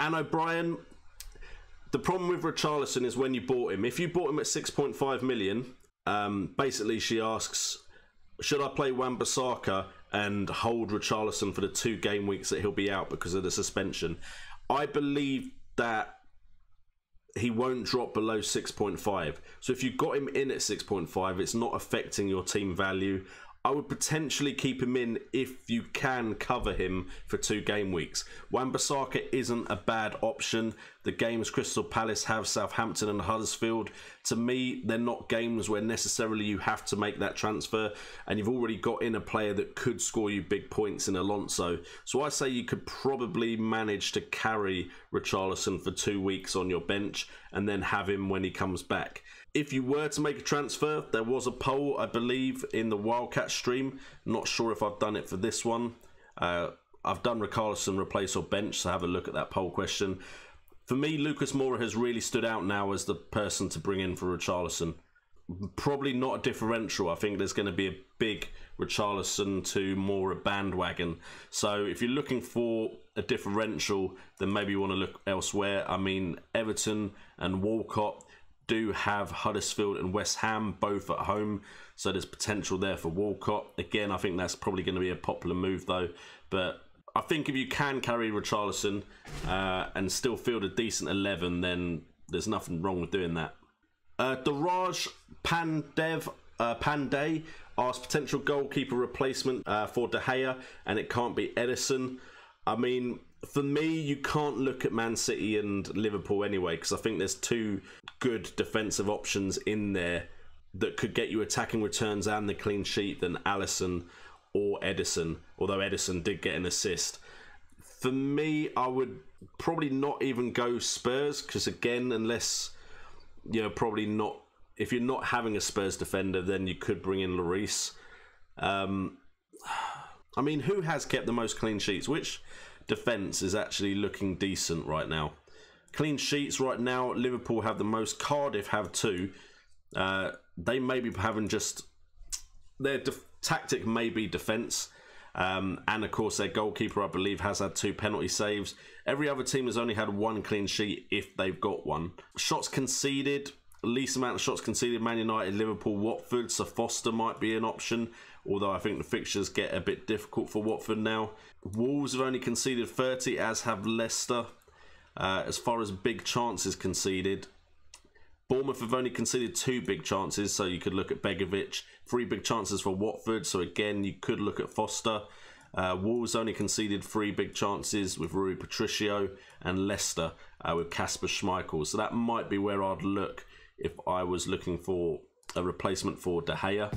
And O'Brien, the problem with Richarlison is when you bought him. If you bought him at 6.5 million, basically she asks, should I play Wan-Bissaka and hold Richarlison for the 2 game weeks that he'll be out because of the suspension? I believe that he won't drop below 6.5. So if you got him in at 6.5, it's not affecting your team value. I would potentially keep him in if you can cover him for 2 game weeks. Wan-Bissaka isn't a bad option. The games Crystal Palace have, Southampton and Huddersfield, to me, they're not games where necessarily you have to make that transfer, and you've already got in a player that could score you big points in Alonso. So I say you could probably manage to carry Richarlison for 2 weeks on your bench and then have him when he comes back. If you were to make a transfer, there was a poll, I believe, in the Wildcat stream. Not sure if I've done it for this one. I've done Richarlison replace or bench, so have a look at that poll question. For me, Lucas Moura has really stood out now as the person to bring in for Richarlison. Probably not a differential. I think there's going to be a big Richarlison to Moura bandwagon. So if you're looking for a differential, then maybe you want to look elsewhere. I mean, Everton and Walcott do have Huddersfield and West Ham both at home, so there's potential there for Walcott. Again, I think that's probably going to be a popular move though, but I think if you can carry Richarlison and still field a decent 11, then there's nothing wrong with doing that. Daraj Pandey asked potential goalkeeper replacement for De Gea, and it can't be Edison. I mean, for me, you can't look at Man City and Liverpool anyway, because I think there's 2 good defensive options in there that could get you attacking returns and the clean sheet than Alisson or Edison, although Edison did get an assist. For me, I would probably not even go Spurs, because again, unless, you know, probably not, if you're not having a Spurs defender, then you could bring in Lloris. I mean, who has kept the most clean sheets? Which defence is actually looking decent right now? Clean sheets right now, Liverpool have the most, Cardiff have 2. They may be having just, their tactic may be defence, and of course their goalkeeper, I believe, has had 2 penalty saves. Every other team has only had 1 clean sheet if they've got one. Shots conceded, least amount of shots conceded, Man United, Liverpool, Watford, so Foster might be an option, although I think the fixtures get a bit difficult for Watford now. Wolves have only conceded 30, as have Leicester. As far as big chances conceded, Bournemouth have only conceded 2 big chances, so you could look at Begovic. 3 big chances for Watford, so again, you could look at Foster. Wolves only conceded 3 big chances with Rui Patricio, and Leicester with Kasper Schmeichel. So that might be where I'd look if I was looking for a replacement for De Gea.